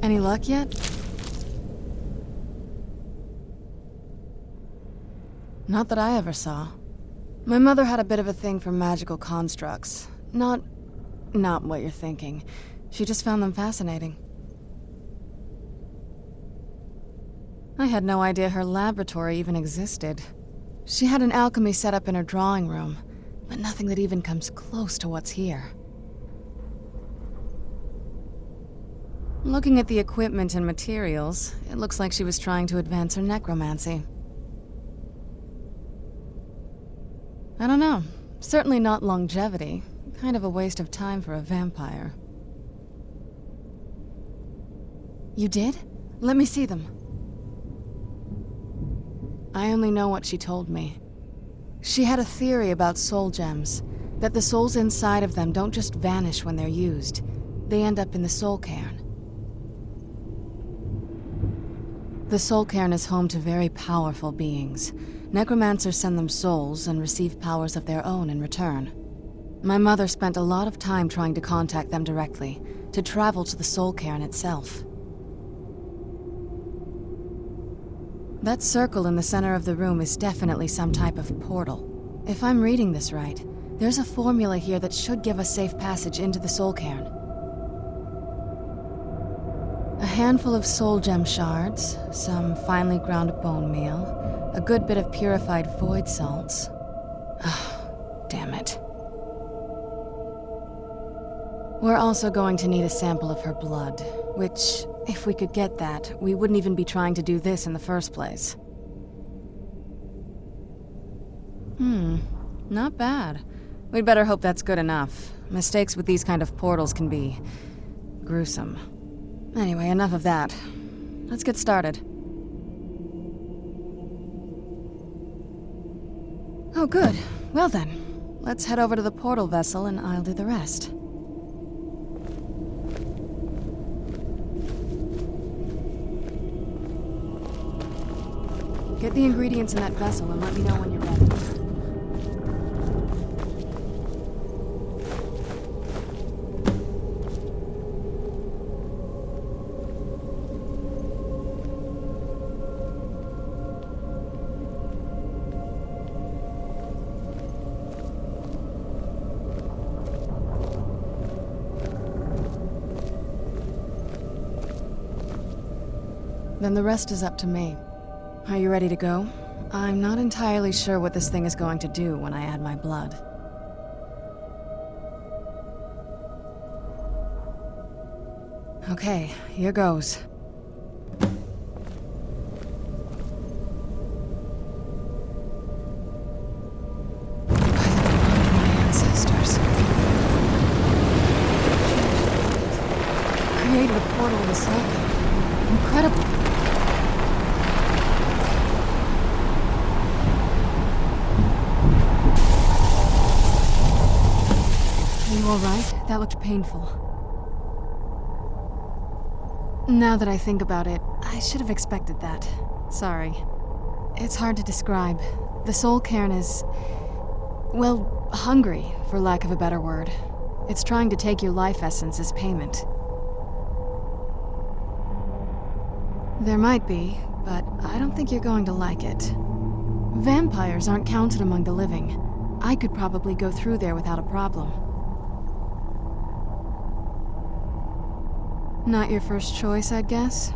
Any luck yet? Not that I ever saw. My mother had a bit of a thing for magical constructs. Not what you're thinking. She just found them fascinating. I had no idea her laboratory even existed. She had an alchemy set up in her drawing room, but nothing that even comes close to what's here. Looking at the equipment and materials, it looks like she was trying to advance her necromancy. I don't know. Certainly not longevity. Kind of a waste of time for a vampire. You did? Let me see them. I only know what she told me. She had a theory about soul gems, that the souls inside of them don't just vanish when they're used. They end up in the soul cairn. The soul cairn is home to very powerful beings. Necromancers send them souls and receive powers of their own in return. My mother spent a lot of time trying to contact them directly, to travel to the soul cairn itself. That circle in the center of the room is definitely some type of portal. If I'm reading this right, there's a formula here that should give us safe passage into the soul cairn. A handful of soul gem shards, some finely ground bone meal, a good bit of purified void salts. Ah, damn it. We're also going to need a sample of her blood, which, if we could get that, we wouldn't even be trying to do this in the first place. Not bad. We'd better hope that's good enough. Mistakes with these kind of portals can be gruesome. Anyway, enough of that. Let's get started. Oh, good. Well then, let's head over to the portal vessel and I'll do the rest. Get the ingredients in that vessel and let me know when you're ready. Then the rest is up to me. Are you ready to go? I'm not entirely sure what this thing is going to do when I add my blood. Okay, here goes. By the blood of my ancestors. Created a portal in the soul. Incredible. You all right? That looked painful. Now that I think about it, I should have expected that. Sorry. It's hard to describe. The soul cairn is, well, hungry, for lack of a better word. It's trying to take your life essence as payment. There might be, but I don't think you're going to like it. Vampires aren't counted among the living. I could probably go through there without a problem. Not your first choice, I'd guess?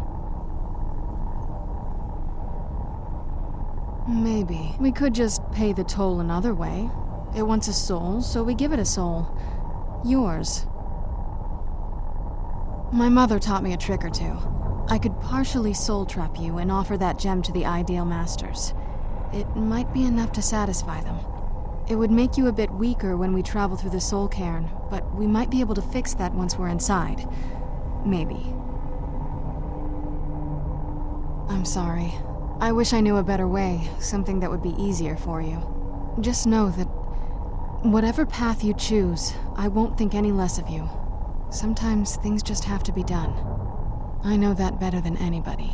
Maybe. We could just pay the toll another way. It wants a soul, so we give it a soul. Yours. My mother taught me a trick or two. I could partially soul trap you and offer that gem to the ideal masters. It might be enough to satisfy them. It would make you a bit weaker when we travel through the soul cairn, but we might be able to fix that once we're inside. Maybe. I'm sorry. I wish I knew a better way, something that would be easier for you. Just know that whatever path you choose, I won't think any less of you. Sometimes things just have to be done. I know that better than anybody.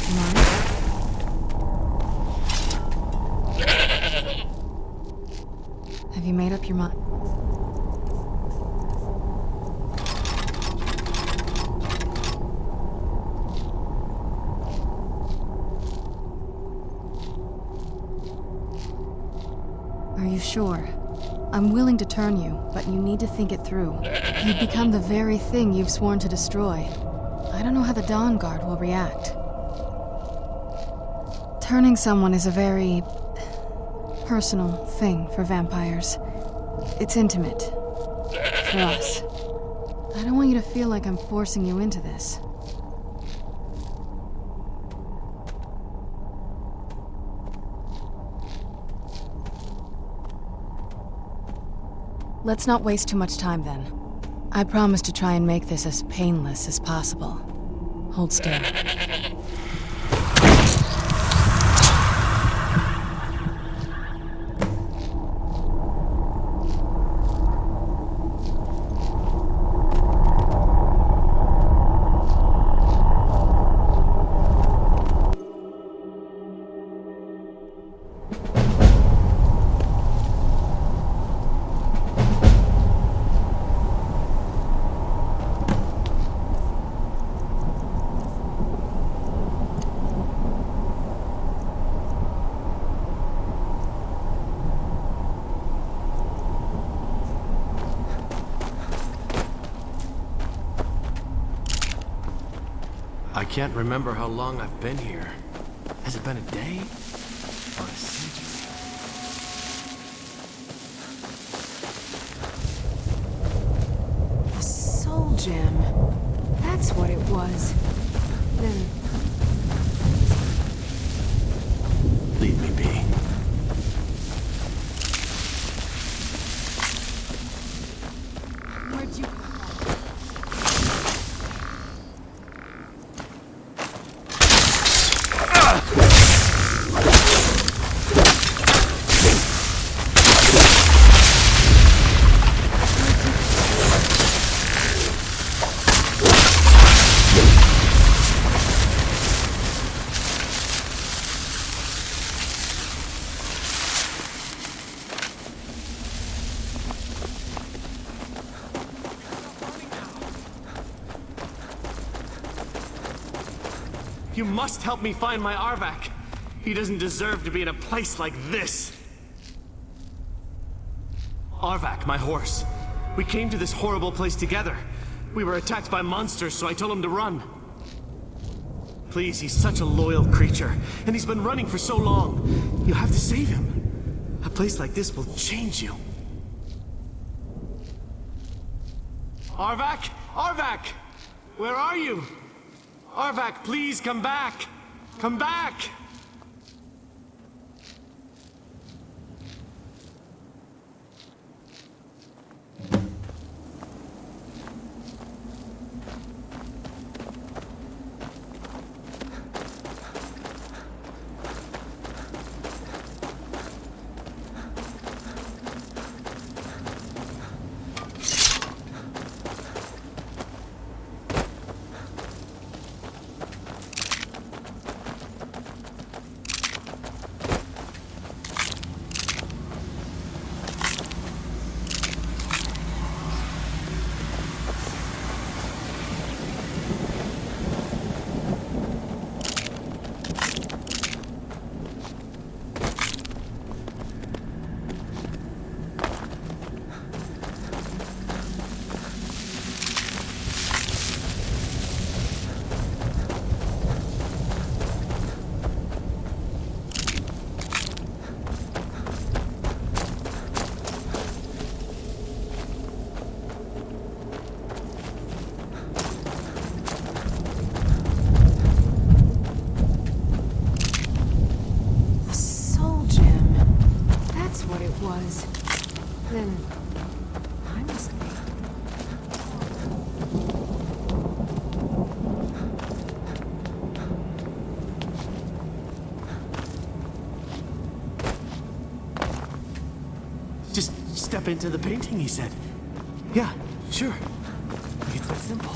You mind? Have you made up your mind? Are you sure? I'm willing to turn you, but you need to think it through. You've become the very thing you've sworn to destroy. I don't know how the Dawn Guard will react. Turning someone is a very personal thing for vampires. It's intimate. For us. I don't want you to feel like I'm forcing you into this. Let's not waste too much time then. I promise to try and make this as painless as possible. Hold still. I can't remember how long I've been here. Has it been a day? Or a century? A soul gem. That's what it was. Then... Leave me be. Where'd you come from? You must help me find my Arvak. He doesn't deserve to be in a place like this. Arvak, my horse. We came to this horrible place together. We were attacked by monsters, so I told him to run. Please, he's such a loyal creature, and he's been running for so long. You have to save him. A place like this will change you. Arvak? Arvak! Where are you? Arvak, please come back! Come back! Then... I must be. Just step into the painting, he said. Yeah, sure. It's that simple.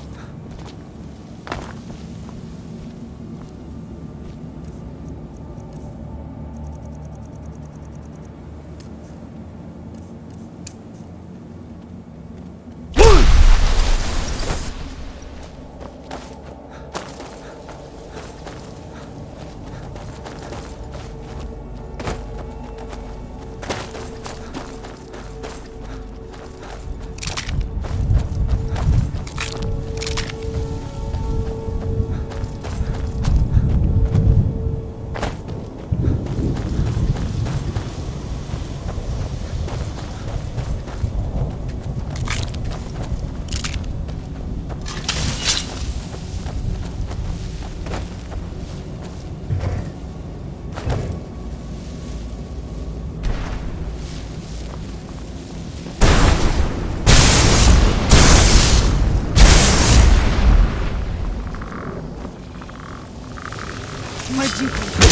my duplicate.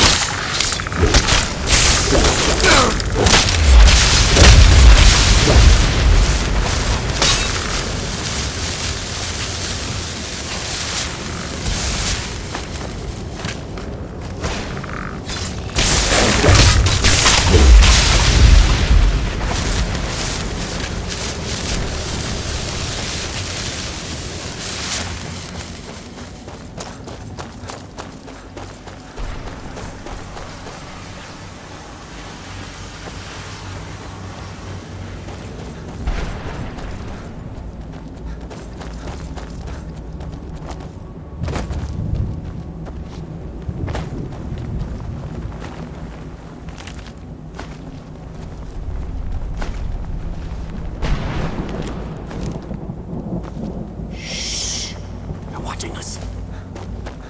They're watching us.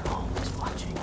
Always watching.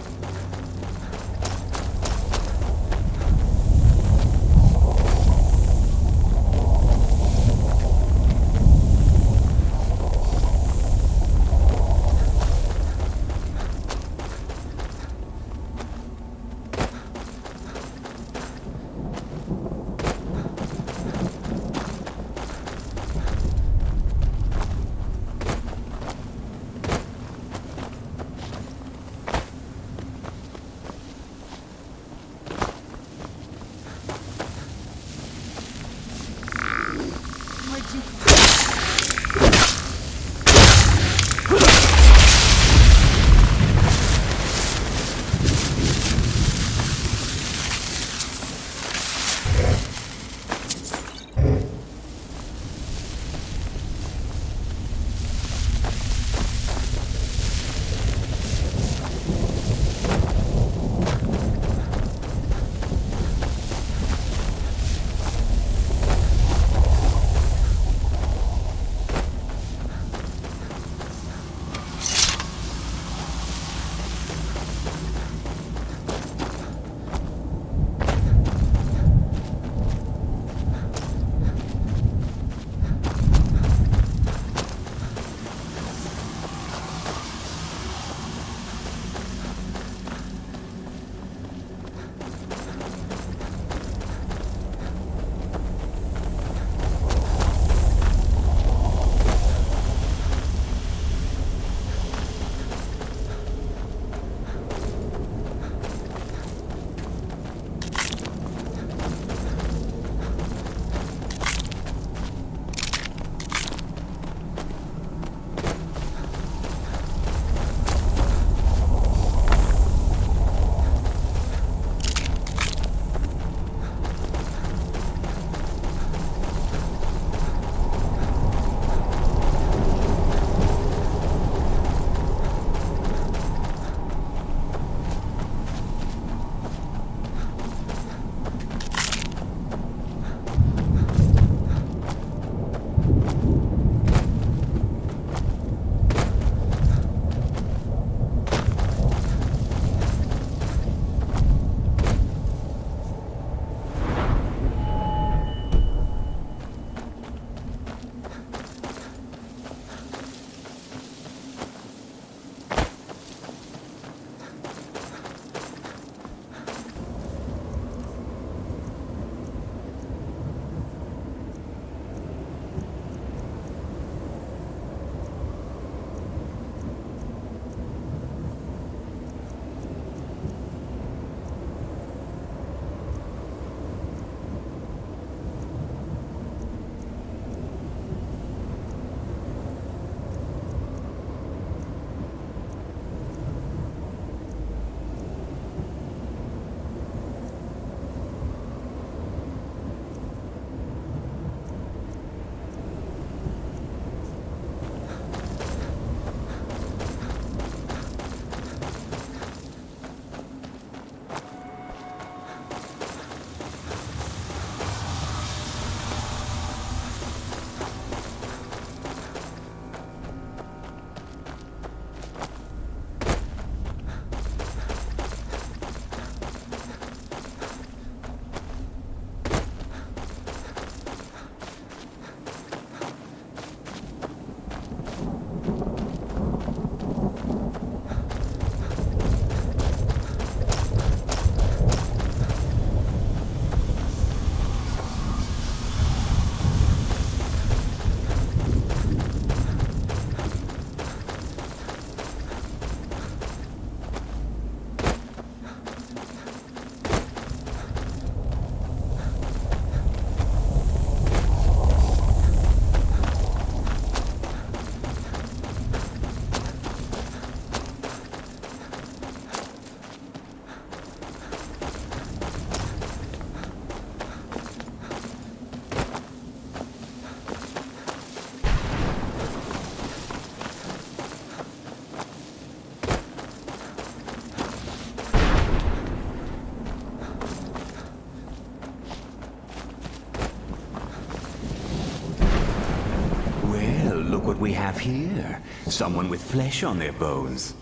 have here? Someone with flesh on their bones.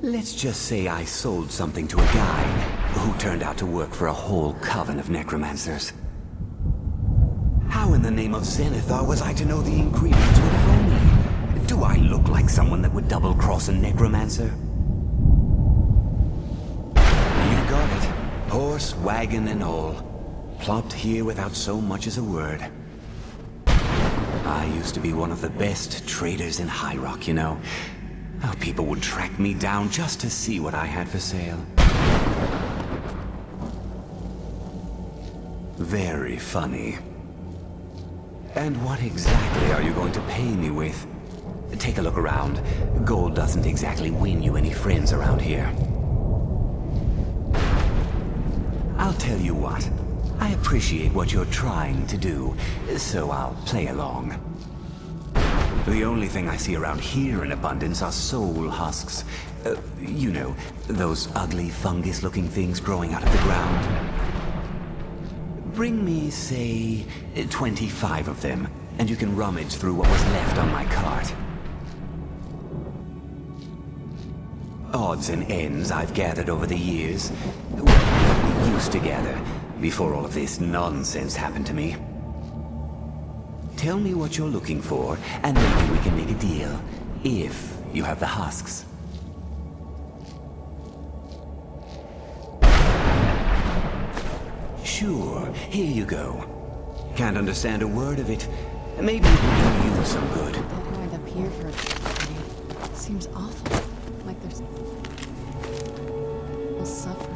Let's just say I sold something to a guy who turned out to work for a whole coven of necromancers. How in the name of Zenithar was I to know the ingredients were phony? Do I look like someone that would double-cross a necromancer? You got it. Horse, wagon, and all. Plopped here without so much as a word. I used to be one of the best traders in High Rock, you know. How people would track me down just to see what I had for sale. Very funny. And what exactly are you going to pay me with? Take a look around. Gold doesn't exactly win you any friends around here. I'll tell you what. I appreciate what you're trying to do, so I'll play along. The only thing I see around here in abundance are soul husks. You know, those ugly fungus-looking things growing out of the ground. Bring me, say, 25 of them, and you can rummage through what was left on my cart. Odds and ends I've gathered over the years. Well, used to gather, before all of this nonsense happened to me. Tell me what you're looking for, and maybe we can make a deal, if you have the husks. Sure, here you go. Can't understand a word of it. Maybe it will do you some good. I'll wind up here for a tragedy. Seems awful. Like there's no suffering.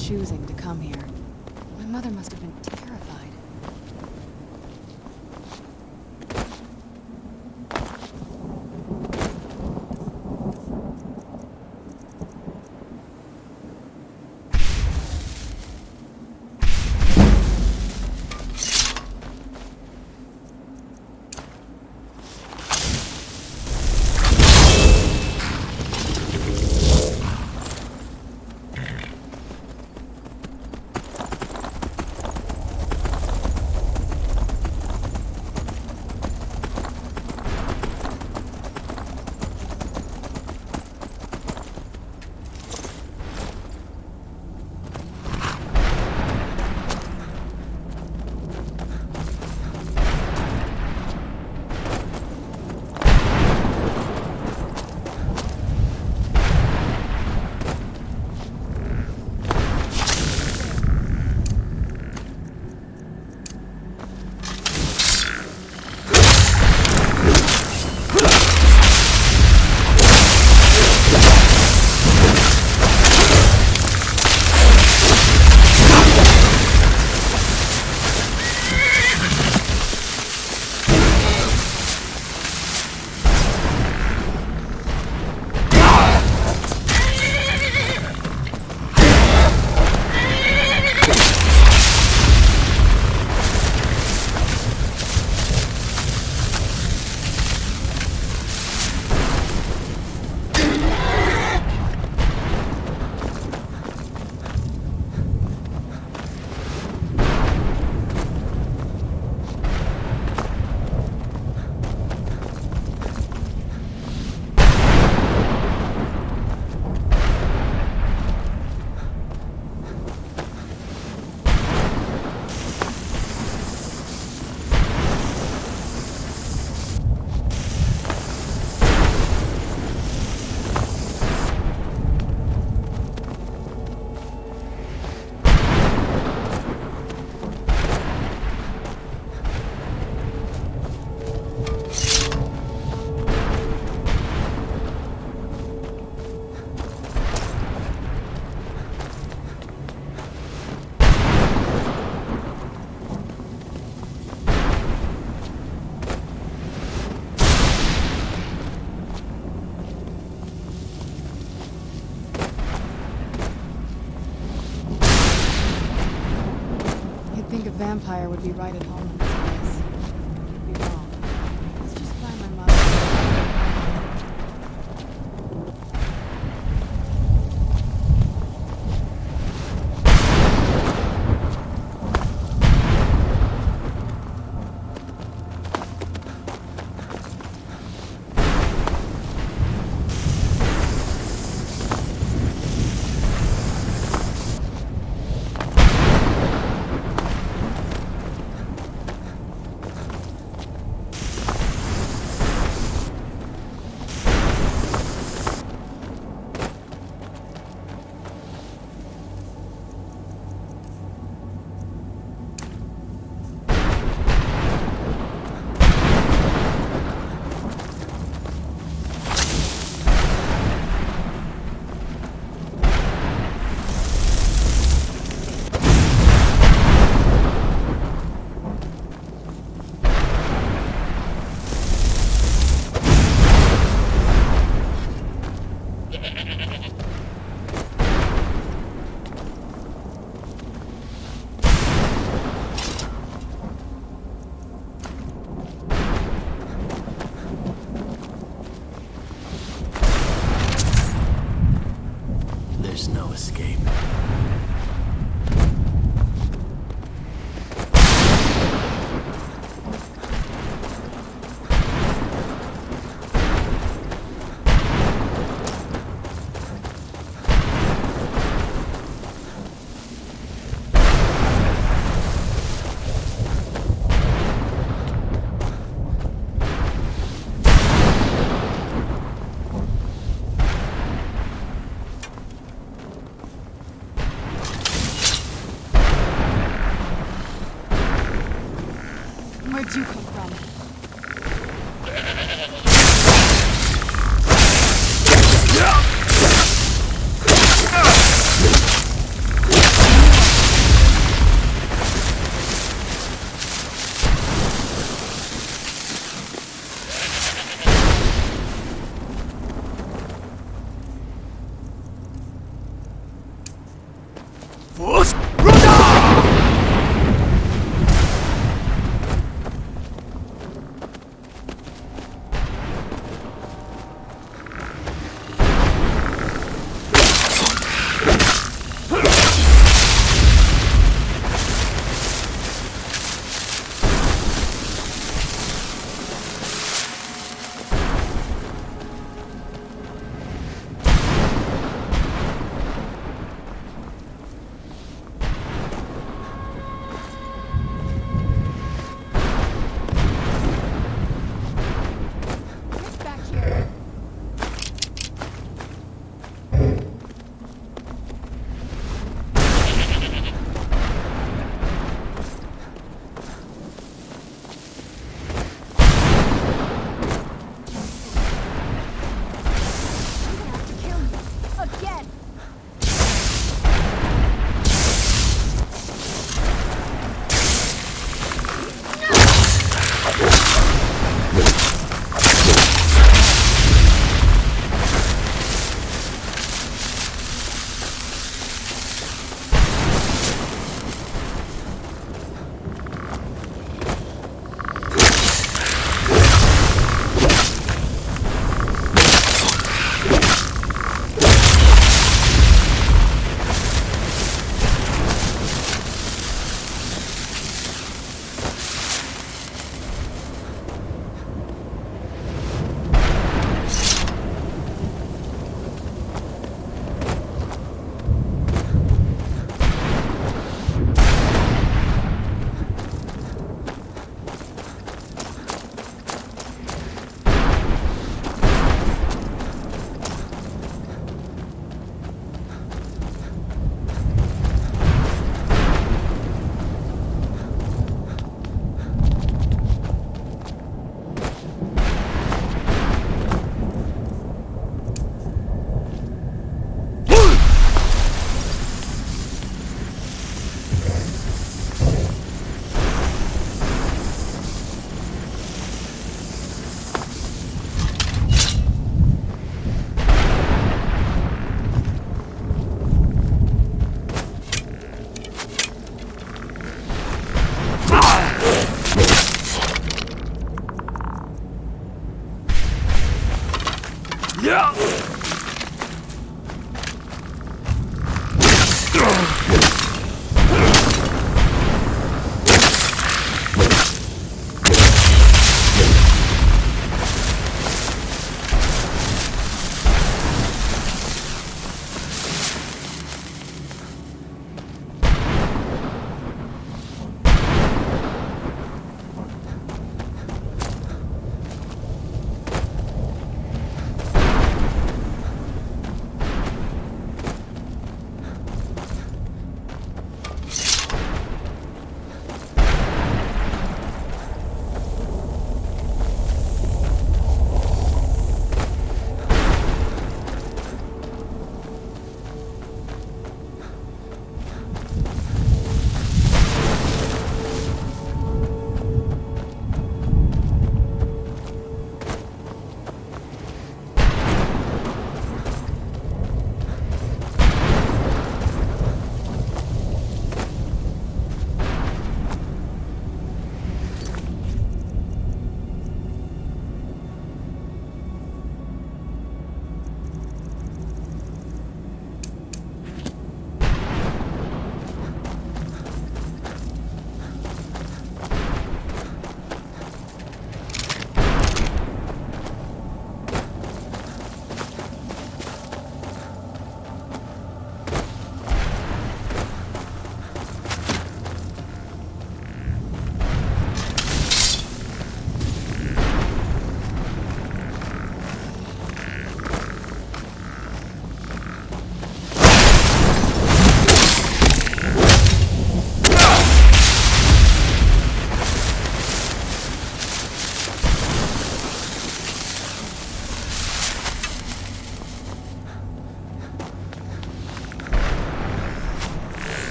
Choosing to come here. My mother must have been terrified. vampire would be right at home in this place. You'd be wrong. Let's just find my mother. There's no escape. Where'd you come from?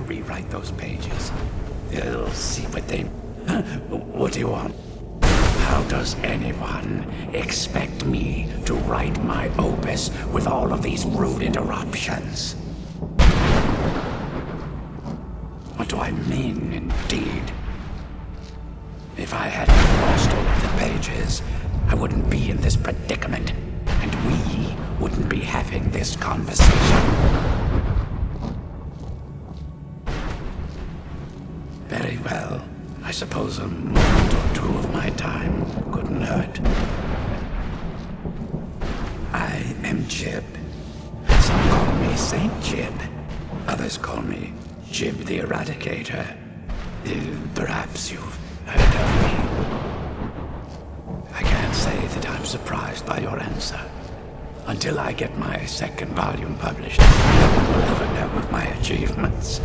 Rewrite those pages. You'll see what they... What do you want? How does anyone expect me to write my opus with all of these rude interruptions? What do I mean, indeed? If I hadn't lost all of the pages, I wouldn't be in this predicament, and we wouldn't be having this conversation. Very well. I suppose a moment or two of my time couldn't hurt. I am Jib. Some call me Saint Jib. Others call me Jib the Eradicator. Perhaps you've heard of me. I can't say that I'm surprised by your answer. Until I get my second volume published, no one will ever know of my achievements.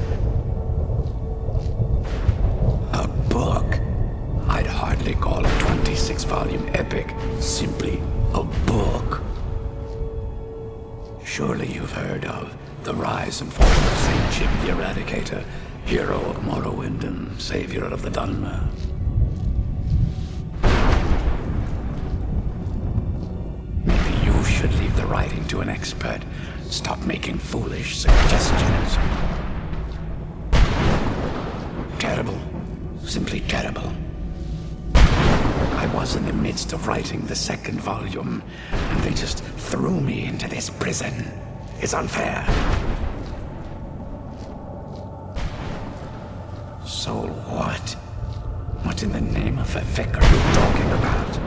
A book? I'd hardly call a 26-volume epic simply a book. Surely you've heard of the rise and fall of Saint Jib the Eradicator, hero of Morrowind and savior of the Dharma. Maybe you should leave the writing to an expert. Stop making foolish suggestions. Terrible. Simply terrible. I was in the midst of writing the second volume, and they just threw me into this prison. It's unfair. So what? What in the name of a vicar are you talking about?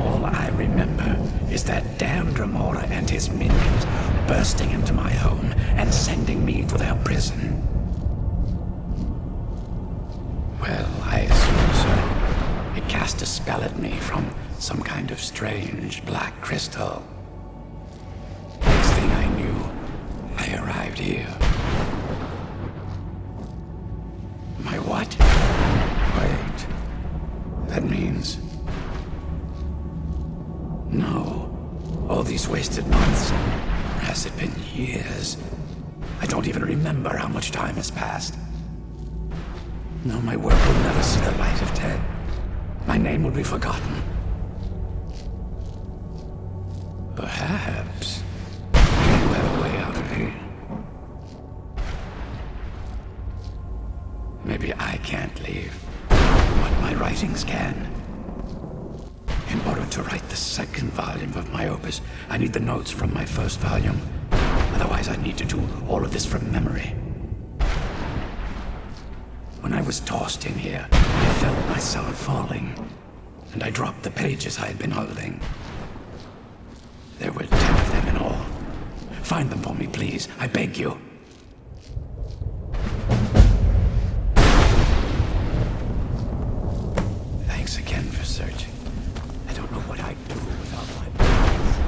All I remember is that damned Remora and his minions bursting into my home and sending me to their prison. Well, I assume so. It cast a spell at me from some kind of strange black crystal. Next thing I knew, I arrived here. My what? Wait. That means... No. All these wasted months. Or has it been years? I don't even remember how much time has passed. No, my work will never see the light of day. My name will be forgotten. Perhaps. Do you have a way out of here? Maybe I can't leave, but my writings can. In order to write the second volume of my opus, I need the notes from my first volume. Otherwise, I'd need to do all of this from memory. When I was tossed in here, I felt myself falling, and I dropped the pages I had been holding. There were 10 of them in all. Find them for me, please. I beg you. Thanks again for searching. I don't know what I'd do without my parents.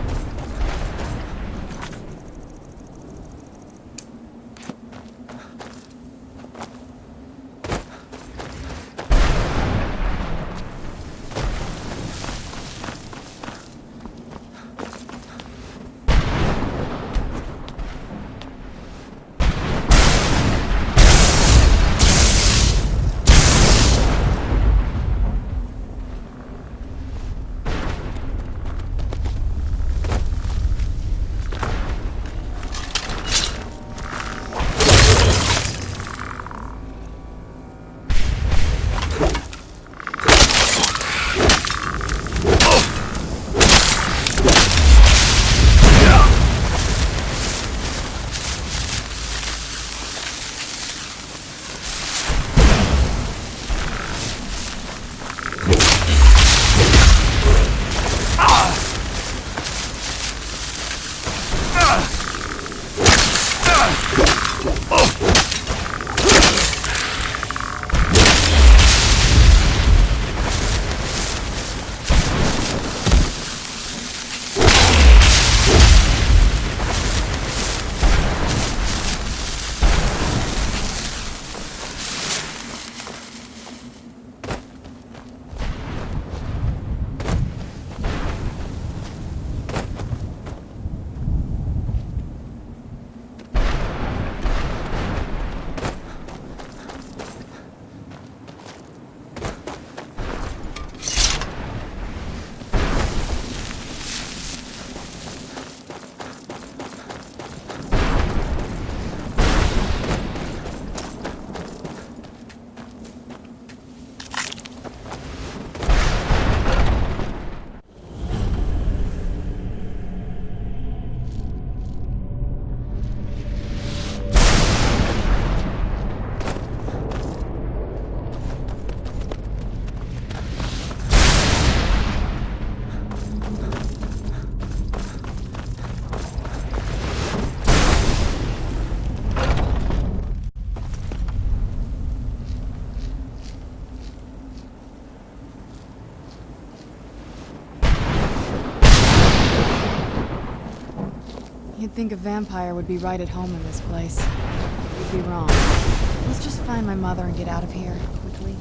You'd think a vampire would be right at home in this place. You'd be wrong. Let's just find my mother and get out of here, quickly.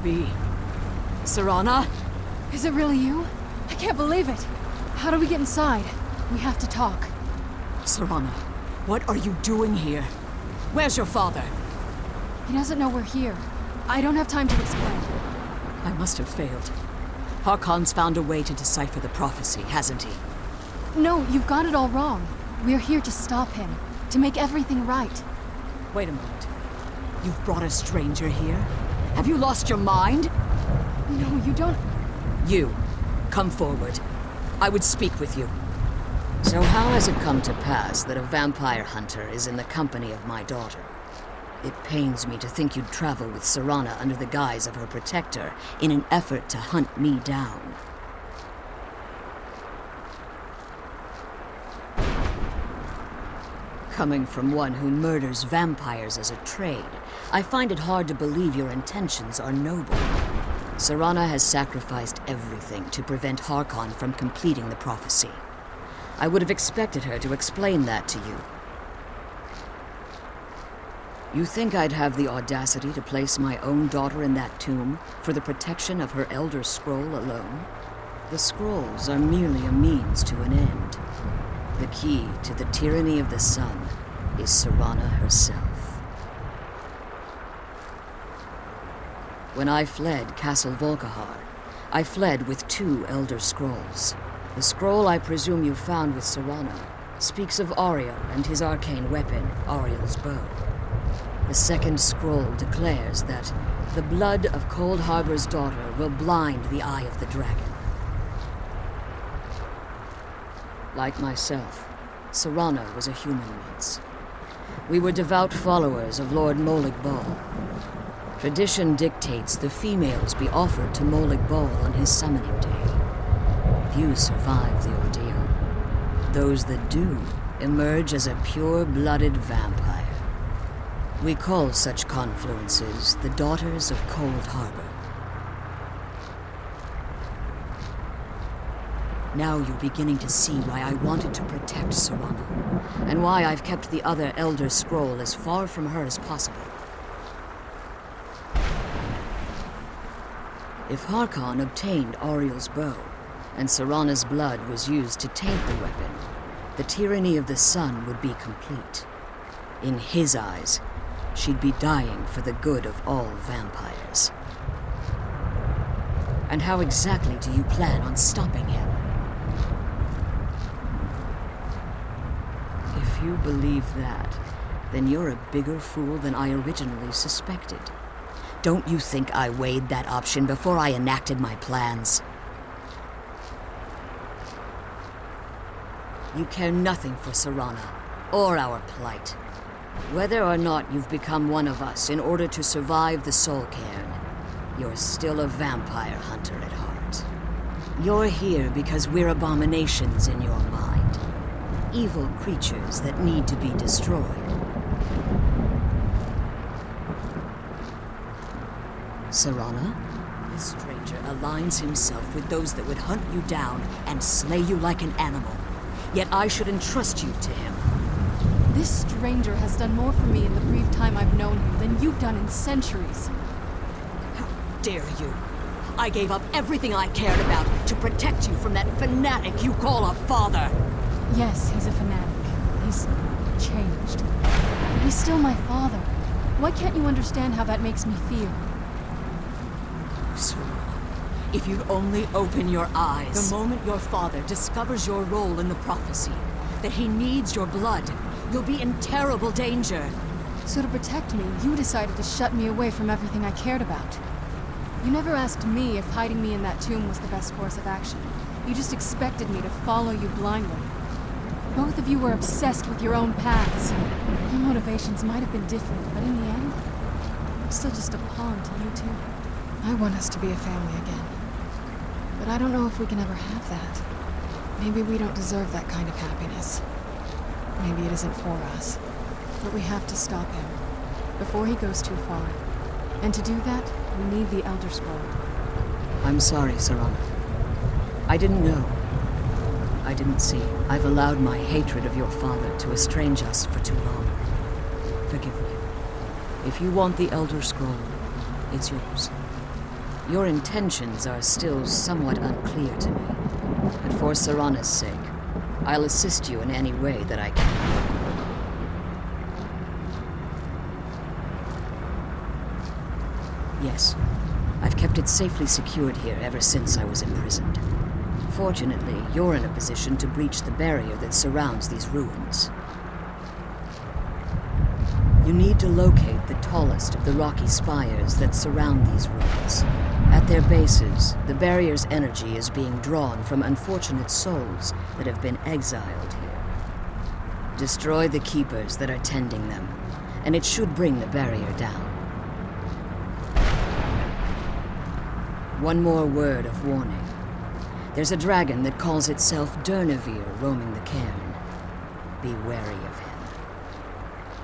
be? Serana? Is it really you? I can't believe it. How do we get inside? We have to talk. Serana, what are you doing here? Where's your father? He doesn't know we're here. I don't have time to explain. I must have failed. Harkon's found a way to decipher the prophecy, hasn't he? No, you've got it all wrong. We're here to stop him, to make everything right. Wait a moment. You've brought a stranger here? Have you lost your mind? No, you don't... You, come forward. I would speak with you. So how has it come to pass that a vampire hunter is in the company of my daughter? It pains me to think you'd travel with Serana under the guise of her protector in an effort to hunt me down. Coming from one who murders vampires as a trade, I find it hard to believe your intentions are noble. Serana has sacrificed everything to prevent Harkon from completing the prophecy. I would have expected her to explain that to you. You think I'd have the audacity to place my own daughter in that tomb for the protection of her Elder Scroll alone? The scrolls are merely a means to an end. The key to the tyranny of the sun is Serana herself. When I fled Castle Volkihar, I fled with 2 Elder Scrolls. The scroll I presume you found with Serana speaks of Ariel and his arcane weapon, Ariel's bow. The second scroll declares that the blood of Cold Harbor's daughter will blind the eye of the dragon. Like myself, Serana was a human once. We were devout followers of Lord Molig Bal. Tradition dictates the females be offered to Molig Bal on his summoning day. Few survive the ordeal. Those that do emerge as a pure-blooded vampire. We call such confluences the Daughters of Cold Harbor. Now you're beginning to see why I wanted to protect Serana, and why I've kept the other Elder Scroll as far from her as possible. If Harkon obtained Ariel's bow, and Serana's blood was used to taint the weapon, the tyranny of the sun would be complete. In his eyes, she'd be dying for the good of all vampires. And how exactly do you plan on stopping him? If you believe that, then you're a bigger fool than I originally suspected. Don't you think I weighed that option before I enacted my plans? You care nothing for Serana, or our plight. Whether or not you've become one of us in order to survive the Soul Cairn, you're still a vampire hunter at heart. You're here because we're abominations in your mind. Evil creatures that need to be destroyed. Serana, this stranger aligns himself with those that would hunt you down and slay you like an animal. Yet I should entrust you to him. This stranger has done more for me in the brief time I've known you than you've done in centuries. How dare you? I gave up everything I cared about to protect you from that fanatic you call a father. Yes, he's a fanatic. He's changed. But he's still my father. Why can't you understand how that makes me feel? Serana, if you'd only open your eyes. The moment your father discovers your role in the prophecy, that he needs your blood, you'll be in terrible danger. So to protect me, you decided to shut me away from everything I cared about. You never asked me if hiding me in that tomb was the best course of action. You just expected me to follow you blindly. Both of you were obsessed with your own paths. Your motivations might have been different, but in the end, I'm still just a pawn to you two. I want us to be a family again. But I don't know if we can ever have that. Maybe we don't deserve that kind of happiness. Maybe it isn't for us. But we have to stop him before he goes too far. And to do that, we need the Elder Scroll. I'm sorry, Serana. I didn't know. I didn't see. I've allowed my hatred of your father to estrange us for too long. Forgive me. If you want the Elder Scroll, it's yours. Your intentions are still somewhat unclear to me. But for Serana's sake, I'll assist you in any way that I can. Yes, I've kept it safely secured here ever since I was imprisoned. Fortunately, you're in a position to breach the barrier that surrounds these ruins. You need to locate the tallest of the rocky spires that surround these ruins. At their bases, the barrier's energy is being drawn from unfortunate souls that have been exiled here. Destroy the keepers that are tending them, and it should bring the barrier down. One more word of warning. There's a dragon that calls itself Durnevere roaming the cairn. Be wary of him.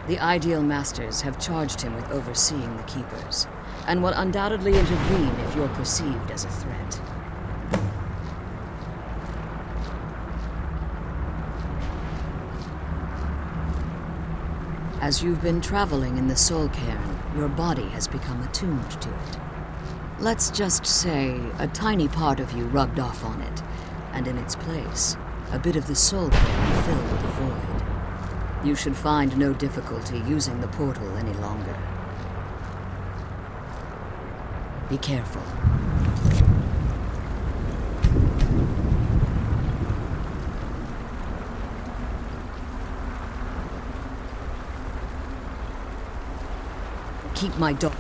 The Ideal Masters have charged him with overseeing the Keepers, and will undoubtedly intervene if you're perceived as a threat. As you've been traveling in the Soul Cairn, your body has become attuned to it. Let's just say a tiny part of you rubbed off on it, and in its place, a bit of the Soul Cairn filled the void. You should find no difficulty using the portal any longer. Be careful. Keep my dog.